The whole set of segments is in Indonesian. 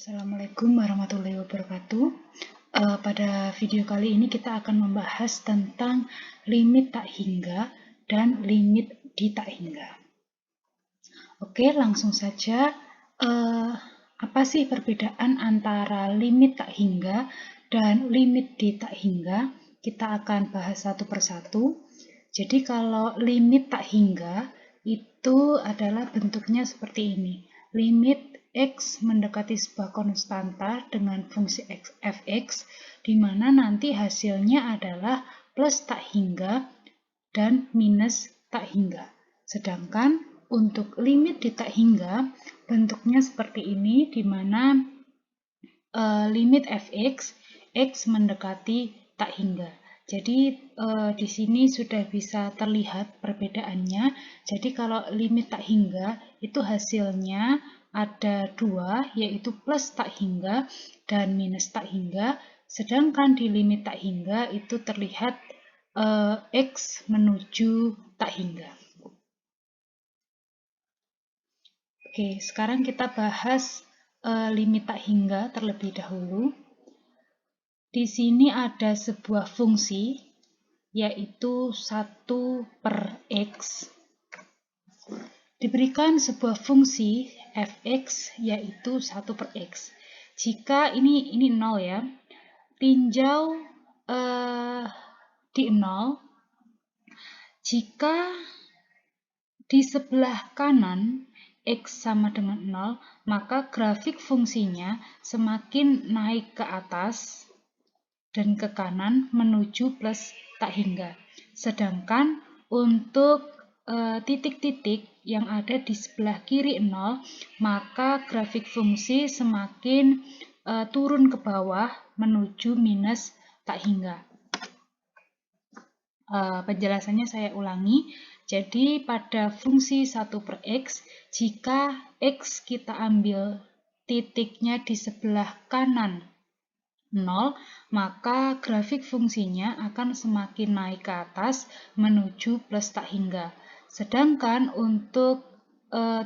Assalamualaikum warahmatullahi wabarakatuh. Pada video kali ini kita akan membahas tentang limit tak hingga dan limit di tak hingga. Oke, langsung saja. Apa sih perbedaan antara limit tak hingga dan limit di tak hingga? Kita akan bahas satu persatu. Jadi kalau limit tak hingga itu adalah bentuknya seperti ini. Limit X mendekati sebuah konstanta dengan fungsi fx, di mana nanti hasilnya adalah plus tak hingga dan minus tak hingga. Sedangkan untuk limit di tak hingga bentuknya seperti ini, di mana limit fx, x mendekati tak hingga. Jadi di sini sudah bisa terlihat perbedaannya. Jadi kalau limit tak hingga itu hasilnya ada dua, yaitu plus tak hingga dan minus tak hingga. Sedangkan di limit tak hingga itu terlihat X menuju tak hingga. Oke, sekarang kita bahas limit tak hingga terlebih dahulu. Di sini ada sebuah fungsi, yaitu 1/x. Diberikan sebuah fungsi fx yaitu 1/x. Jika ini 0 ya, tinjau di 0. Jika di sebelah kanan x sama dengan 0, maka grafik fungsinya semakin naik ke atas dan ke kanan menuju plus tak hingga. Sedangkan untuk titik-titik yang ada di sebelah kiri 0, maka grafik fungsi semakin turun ke bawah menuju minus tak hingga. Penjelasannya saya ulangi. Jadi pada fungsi 1/x, jika x kita ambil titiknya di sebelah kanan 0, maka grafik fungsinya akan semakin naik ke atas menuju plus tak hingga. Sedangkan untuk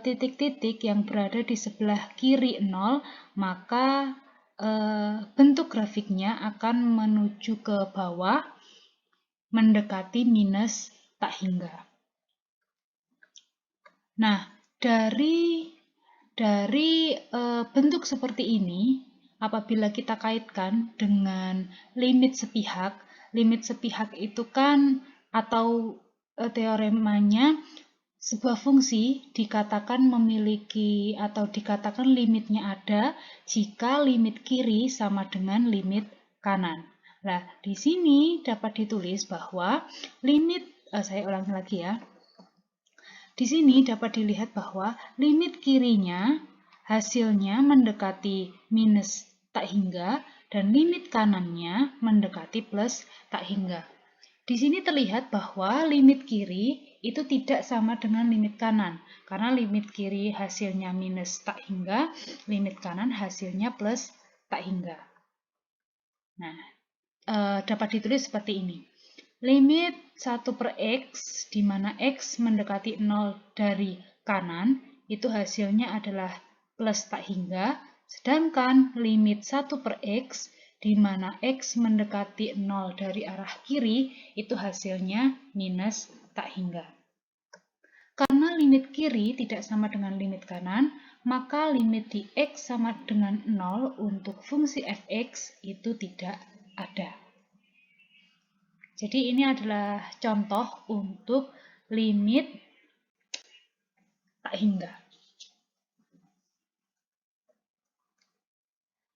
titik-titik yang berada di sebelah kiri 0, maka bentuk grafiknya akan menuju ke bawah mendekati minus tak hingga. Nah, dari bentuk seperti ini, apabila kita kaitkan dengan limit sepihak itu kan, atau teoremanya, sebuah fungsi dikatakan memiliki atau dikatakan limitnya ada jika limit kiri sama dengan limit kanan. Nah, di sini dapat ditulis bahwa limit, saya ulangi lagi ya. Di sini dapat dilihat bahwa limit kirinya hasilnya mendekati minus tak hingga dan limit kanannya mendekati plus tak hingga. Di sini terlihat bahwa limit kiri itu tidak sama dengan limit kanan, karena limit kiri hasilnya minus tak hingga, limit kanan hasilnya plus tak hingga. Nah, dapat ditulis seperti ini. Limit 1/x, di mana x mendekati 0 dari kanan, itu hasilnya adalah plus tak hingga. Sedangkan limit 1/x, di mana x mendekati 0 dari arah kiri, itu hasilnya minus tak hingga. Karena limit kiri tidak sama dengan limit kanan, maka limit di x sama dengan 0 untuk fungsi fx itu tidak ada. Jadi ini adalah contoh untuk limit tak hingga.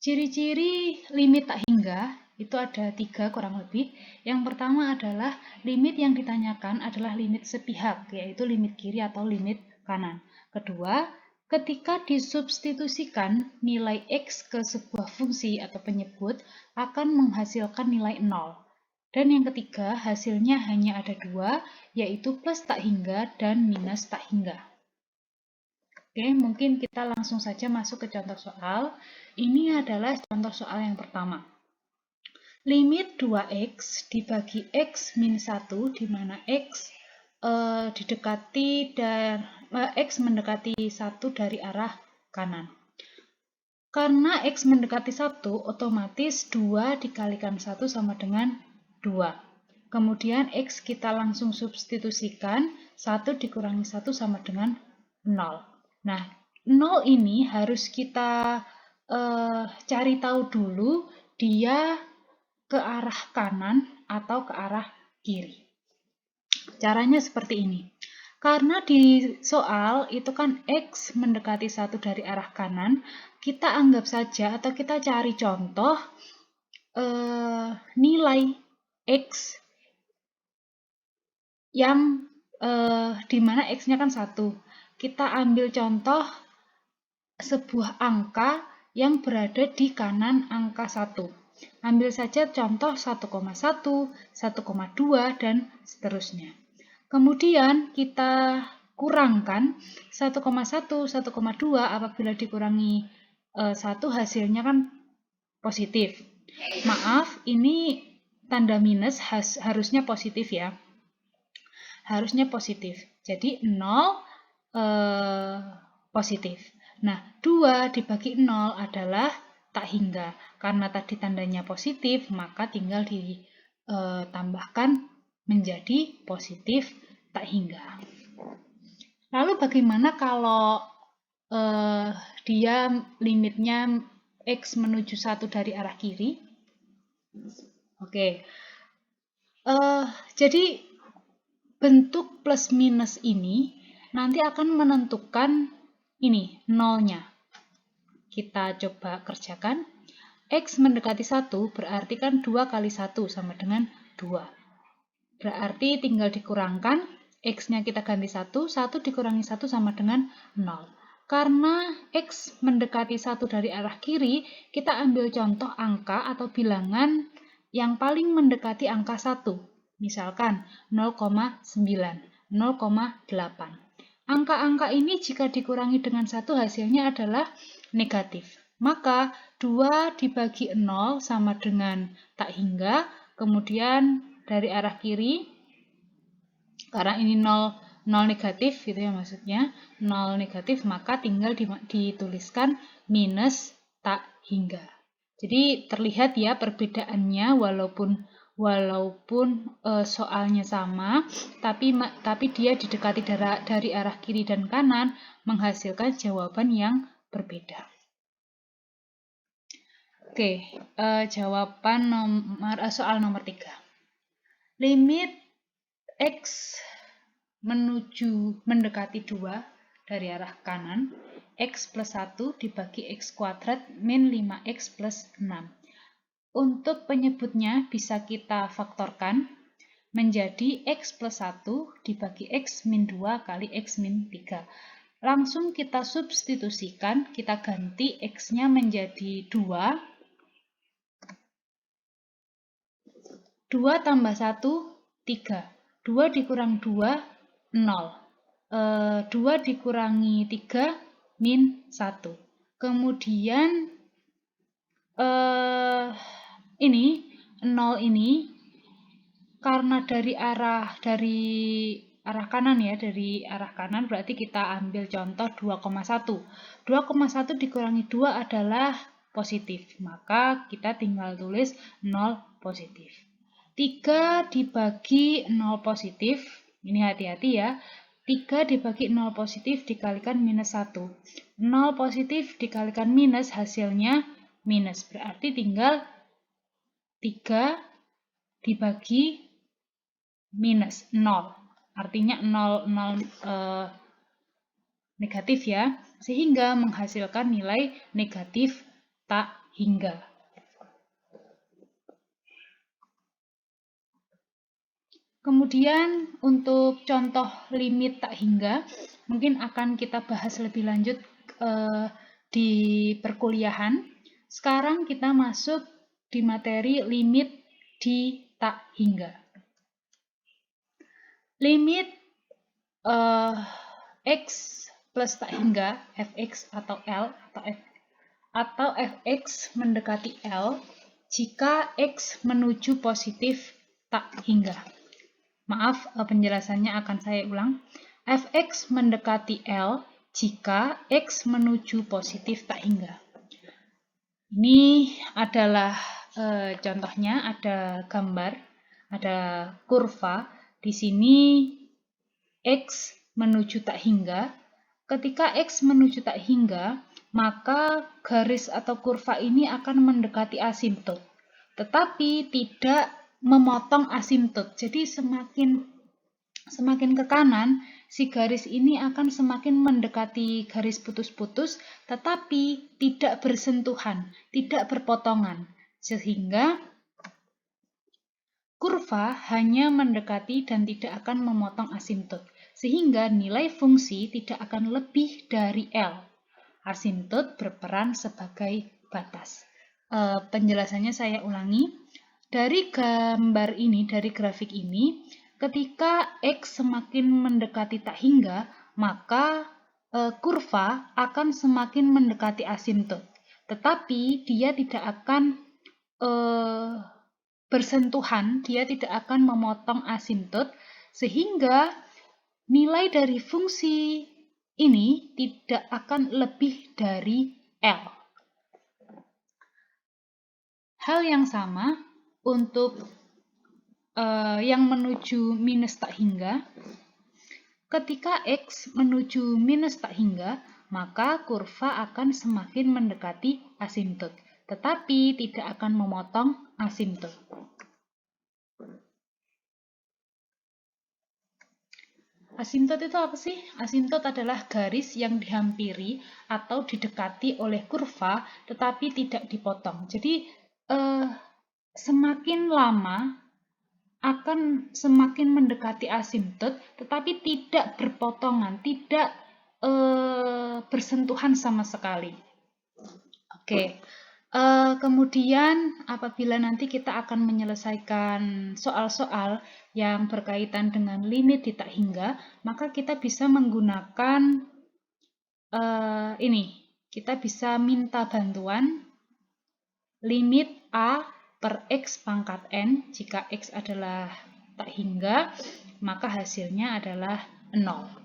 Ciri-ciri limit tak hingga itu ada 3 kurang lebih. Yang pertama adalah limit yang ditanyakan adalah limit sepihak, yaitu limit kiri atau limit kanan. Kedua, ketika disubstitusikan nilai x ke sebuah fungsi atau penyebut akan menghasilkan nilai 0. Dan yang ketiga, hasilnya hanya ada 2, yaitu plus tak hingga dan minus tak hingga. Oke, mungkin kita langsung saja masuk ke contoh soal. Ini adalah contoh soal yang pertama. Limit 2x dibagi x min 1, di mana x x mendekati 1 dari arah kanan. Karena X mendekati 1, otomatis 2 dikalikan 1 sama dengan 2. Kemudian X kita langsung substitusikan, 1 dikurangi 1 sama dengan 0. Nah, 0 ini harus kita cari tahu dulu dia ke arah kanan atau ke arah kiri. Caranya seperti ini. Karena di soal itu kan X mendekati 1 dari arah kanan, kita anggap saja atau kita cari contoh nilai X yang dimana X-nya kan 1. Kita ambil contoh sebuah angka yang berada di kanan angka 1. Ambil saja contoh 1,1, 1,2, dan seterusnya. Kemudian kita kurangkan 1,1, 1,2 apabila dikurangi 1 hasilnya kan positif. Maaf, ini tanda minus harusnya positif ya. Harusnya positif. Jadi 0 positif. Nah, 2 dibagi 0 adalah tak hingga. Karena tadi tandanya positif, maka tinggal ditambahkan menjadi positif tak hingga. Lalu bagaimana kalau dia limitnya X menuju 1 dari arah kiri? Oke. Jadi bentuk plus minus ini nanti akan menentukan ini, nolnya. Kita coba kerjakan. X mendekati 1 berarti kan 2 kali 1 sama dengan 2. Berarti tinggal dikurangkan, X-nya kita ganti 1, 1 dikurangi 1 sama dengan 0. Karena X mendekati 1 dari arah kiri, kita ambil contoh angka atau bilangan yang paling mendekati angka 1. Misalkan 0,9, 0,8. Angka-angka ini jika dikurangi dengan 1 hasilnya adalah negatif. Maka 2 dibagi 0 sama dengan tak hingga, kemudian dari arah kiri, karena ini 0 negatif gitu ya maksudnya, 0 negatif, maka tinggal dituliskan minus tak hingga. Jadi terlihat ya perbedaannya walaupun soalnya sama, tapi dia didekati dari arah kiri dan kanan menghasilkan jawaban yang berbeda. Oke, jawaban soal nomor 3. Limit X mendekati 2 dari arah kanan, X plus 1 dibagi X kuadrat min 5X plus 6. Untuk penyebutnya bisa kita faktorkan menjadi X plus 1 dibagi X min 2 kali X min 3. Langsung kita substitusikan, kita ganti X-nya menjadi 2. 2 tambah 1, 3. 2 dikurang 2, 0. 2 dikurangi 3, min 1. Kemudian ini 0 ini karena dari arah kanan ya, dari arah kanan berarti kita ambil contoh 2,1. 2,1 dikurangi 2 adalah positif, maka kita tinggal tulis 0 positif. 3 dibagi 0 positif, ini hati-hati ya, 3 dibagi 0 positif dikalikan minus 1. 0 positif dikalikan minus hasilnya minus, berarti tinggal 3 dibagi minus 0. Artinya 0 negatif ya, sehingga menghasilkan nilai negatif tak hingga. Kemudian untuk contoh limit tak hingga mungkin akan kita bahas lebih lanjut di perkuliahan. Sekarang kita masuk di materi limit di tak hingga. Limit X plus tak hingga, fx atau L atau fx mendekati L jika X menuju positif tak hingga. Maaf, penjelasannya akan saya ulang. Fx mendekati L jika X menuju positif tak hingga. Ini adalah contohnya, ada gambar, ada kurva. Di sini X menuju tak hingga. Ketika X menuju tak hingga, maka garis atau kurva ini akan mendekati asimtot, tetapi tidak memotong asimtot. Jadi semakin ke kanan, si garis ini akan semakin mendekati garis putus-putus, tetapi tidak bersentuhan, tidak berpotongan, sehingga kurva hanya mendekati dan tidak akan memotong asimtot, sehingga nilai fungsi tidak akan lebih dari L. Asimtot berperan sebagai batas. Penjelasannya saya ulangi. Dari gambar ini, dari grafik ini, ketika X semakin mendekati tak hingga, maka kurva akan semakin mendekati asimtot. Tetapi dia tidak akan bersentuhan, dia tidak akan memotong asimtot, sehingga nilai dari fungsi ini tidak akan lebih dari L. Hal yang sama untuk yang menuju minus tak hingga. Ketika X menuju minus tak hingga, maka kurva akan semakin mendekati asimtot, tetapi tidak akan memotong asimtot. Asimtot itu apa sih? Asimtot adalah garis yang dihampiri atau didekati oleh kurva tetapi tidak dipotong. Jadi semakin lama akan semakin mendekati asimtot tetapi tidak berpotongan, tidak bersentuhan sama sekali. Oke. Kemudian apabila nanti kita akan menyelesaikan soal-soal yang berkaitan dengan limit di tak hingga, maka kita bisa menggunakan ini. Kita bisa minta bantuan limit A per X pangkat N. Jika X adalah tak hingga, maka hasilnya adalah 0.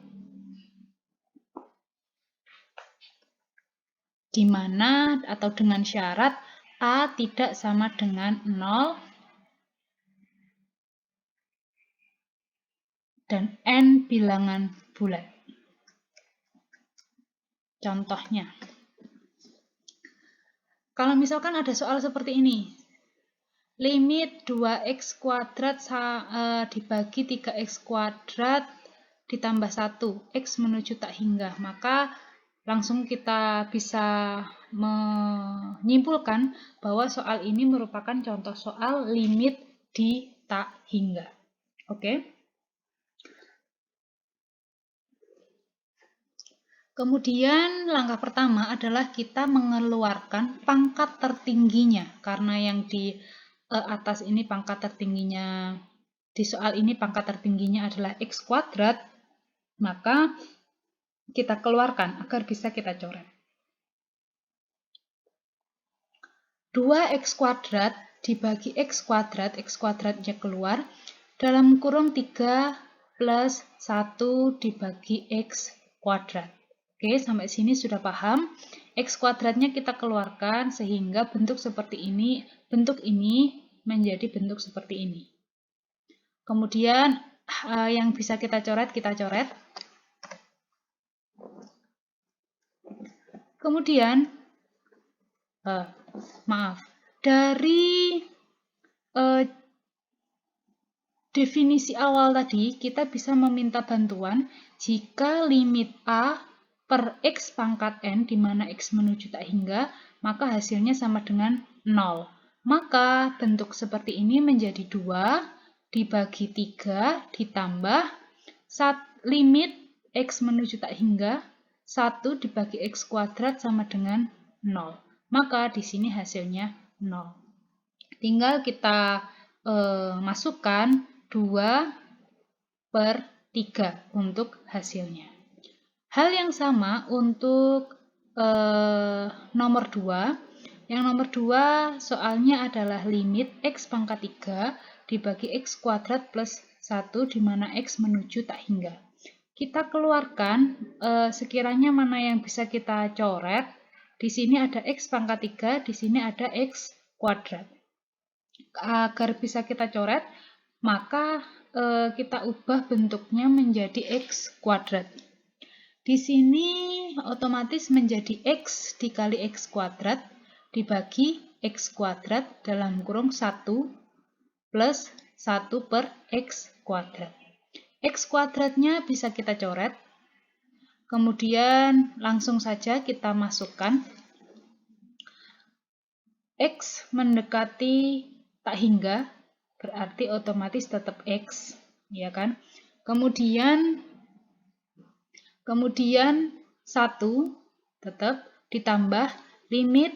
Di mana atau dengan syarat A tidak sama dengan 0 dan N bilangan bulat. Contohnya, kalau misalkan ada soal seperti ini, limit 2x kuadrat dibagi 3x kuadrat ditambah 1, x menuju tak hingga, maka langsung kita bisa menyimpulkan bahwa soal ini merupakan contoh soal limit di tak hingga. Oke? Kemudian langkah pertama adalah kita mengeluarkan pangkat tertingginya, karena yang di atas ini pangkat tertingginya, di soal ini pangkat tertingginya adalah x kuadrat, maka kita keluarkan agar bisa kita coret. 2x kuadrat dibagi x kuadratnya keluar, dalam kurung 3 plus 1 dibagi x kuadrat. Oke, sampai sini sudah paham. X kuadratnya kita keluarkan sehingga bentuk seperti ini, bentuk ini menjadi bentuk seperti ini. Kemudian yang bisa kita coret, Kemudian, dari definisi awal tadi, kita bisa meminta bantuan jika limit A per X pangkat N, di mana X menuju tak hingga, maka hasilnya sama dengan 0. Maka bentuk seperti ini menjadi 2 dibagi 3 ditambah limit X menuju tak hingga, 1 dibagi X kuadrat sama dengan 0. Maka di sini hasilnya 0. Tinggal kita masukkan 2 per 3 untuk hasilnya. Hal yang sama untuk nomor 2. Yang nomor 2 soalnya adalah limit X pangkat 3 dibagi X kuadrat plus 1 di mana X menuju tak hingga. Kita keluarkan sekiranya mana yang bisa kita coret. Di sini ada X pangkat 3, di sini ada X kuadrat. Agar bisa kita coret, maka kita ubah bentuknya menjadi X kuadrat. Di sini otomatis menjadi X dikali X kuadrat dibagi X kuadrat dalam kurung 1 plus 1 per X kuadrat. X kuadratnya bisa kita coret. Kemudian langsung saja kita masukkan X mendekati tak hingga, berarti otomatis tetap X, ya kan? Kemudian 1 tetap ditambah limit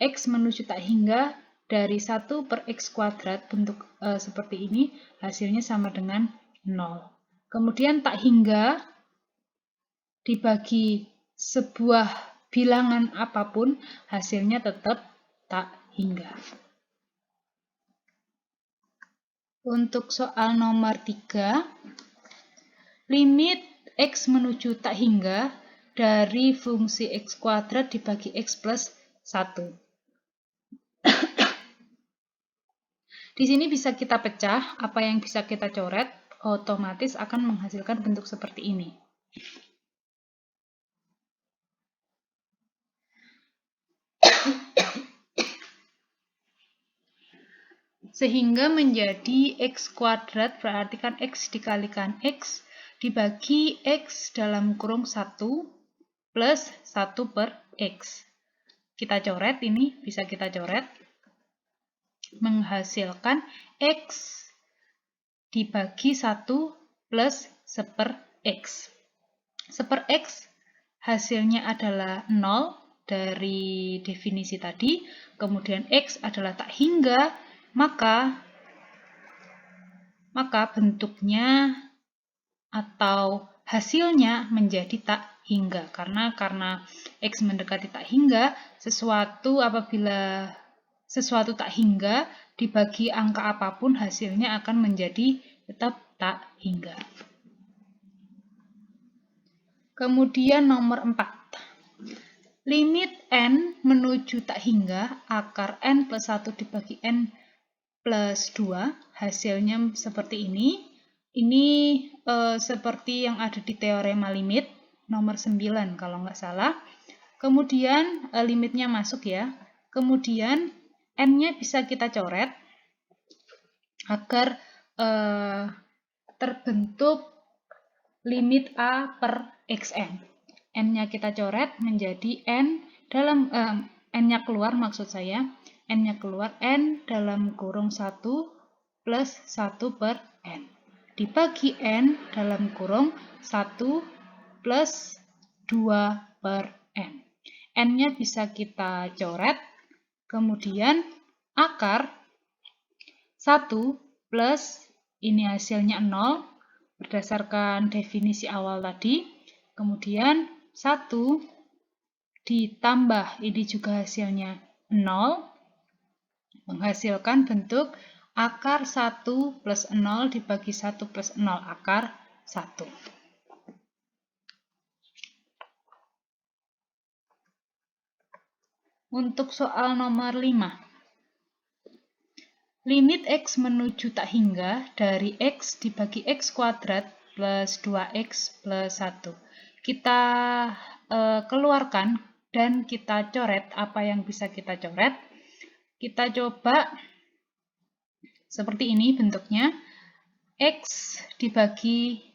X menuju tak hingga dari 1 per X kuadrat, bentuk seperti ini, hasilnya sama dengan 0. Kemudian tak hingga dibagi sebuah bilangan apapun, hasilnya tetap tak hingga. Untuk soal nomor 3, limit X menuju tak hingga dari fungsi X kuadrat dibagi X plus 1. Di sini bisa kita pecah, apa yang bisa kita coret, otomatis akan menghasilkan bentuk seperti ini. Sehingga menjadi X kuadrat, berarti kan X dikalikan X dibagi X dalam kurung 1 plus 1 per X. Kita coret, ini bisa kita coret, menghasilkan X dibagi 1 plus 1 X. 1 X hasilnya adalah 0 dari definisi tadi, kemudian X adalah tak hingga, maka bentuknya atau hasilnya menjadi tak hingga. Karena X mendekati tak hingga, apabila sesuatu tak hingga dibagi angka apapun, hasilnya akan menjadi tetap tak hingga. Kemudian nomor 4. Limit N menuju tak hingga, akar N plus 1 dibagi N plus 2, hasilnya seperti ini. Ini seperti yang ada di teorema limit nomor 9 kalau nggak salah. Kemudian limitnya masuk ya. Kemudian N-nya bisa kita coret agar terbentuk limit A per XN. N-nya kita coret menjadi N dalam N-nya keluar, maksud saya N-nya keluar, N dalam kurung 1 plus 1 per N. Dibagi N dalam kurung 1 plus 2 per N. N-nya bisa kita coret, kemudian akar 1 plus, ini hasilnya 0, berdasarkan definisi awal tadi, kemudian 1 ditambah, ini juga hasilnya 0, menghasilkan bentuk akar 1 plus 0 dibagi 1 plus 0, akar 1. Untuk soal nomor 5. Limit X menuju tak hingga dari X dibagi X kuadrat plus 2X plus 1. Kita keluarkan dan kita coret apa yang bisa kita coret. Kita coba seperti ini bentuknya. X dibagi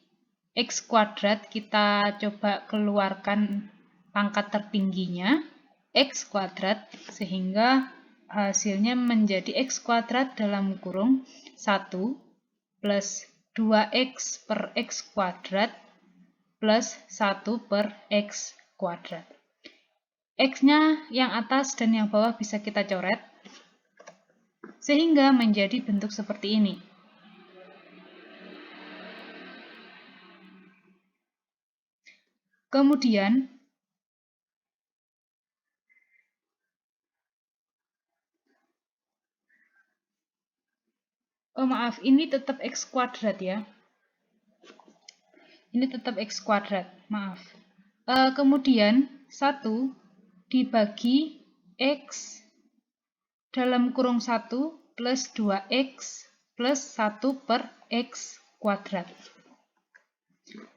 X kuadrat, kita coba keluarkan pangkat tertingginya, X kuadrat, sehingga hasilnya menjadi X kuadrat dalam kurung 1 plus 2X per X kuadrat plus 1 per X kuadrat. X-nya yang atas dan yang bawah bisa kita coret, sehingga menjadi bentuk seperti ini. Kemudian, ini tetap X kuadrat ya. Ini tetap X kuadrat, maaf. Kemudian, 1 dibagi X dalam kurung 1 plus 2X plus 1 per X kuadrat.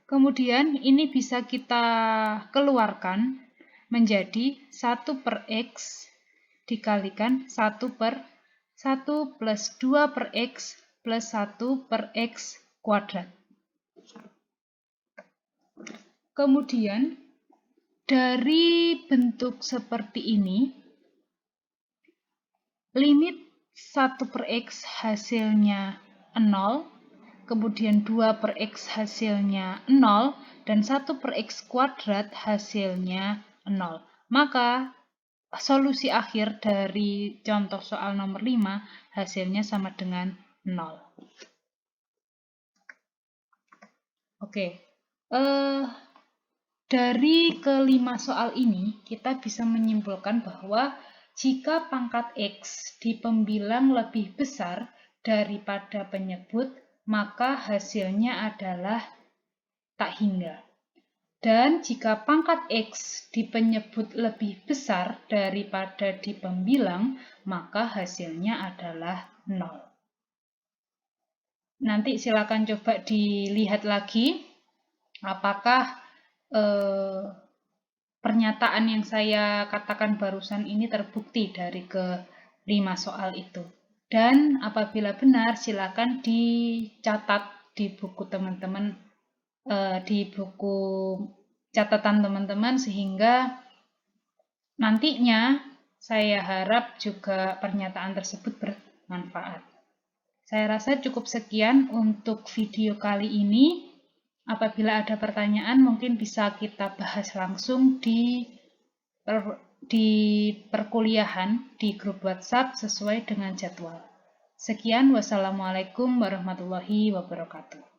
Kemudian ini bisa kita keluarkan menjadi 1 per X dikalikan 1 per 1 plus 2 per X plus 1 per X kuadrat. Kemudian dari bentuk seperti ini, limit 1 per X hasilnya 0, kemudian 2 per X hasilnya 0, dan 1 per X kuadrat hasilnya 0. Maka solusi akhir dari contoh soal nomor 5 hasilnya sama dengan 0. Oke, dari kelima soal ini kita bisa menyimpulkan bahwa jika pangkat X di pembilang lebih besar daripada penyebut, maka hasilnya adalah tak hingga. Dan jika pangkat X di penyebut lebih besar daripada di pembilang, maka hasilnya adalah 0. Nanti silakan coba dilihat lagi apakah pernyataan yang saya katakan barusan ini terbukti dari ke-5 soal itu. Dan apabila benar, silakan dicatat di buku teman-teman, di buku catatan teman-teman, sehingga nantinya saya harap juga pernyataan tersebut bermanfaat. Saya rasa cukup sekian untuk video kali ini. Apabila ada pertanyaan, mungkin bisa kita bahas langsung di perkuliahan di grup WhatsApp sesuai dengan jadwal. Sekian, wassalamualaikum warahmatullahi wabarakatuh.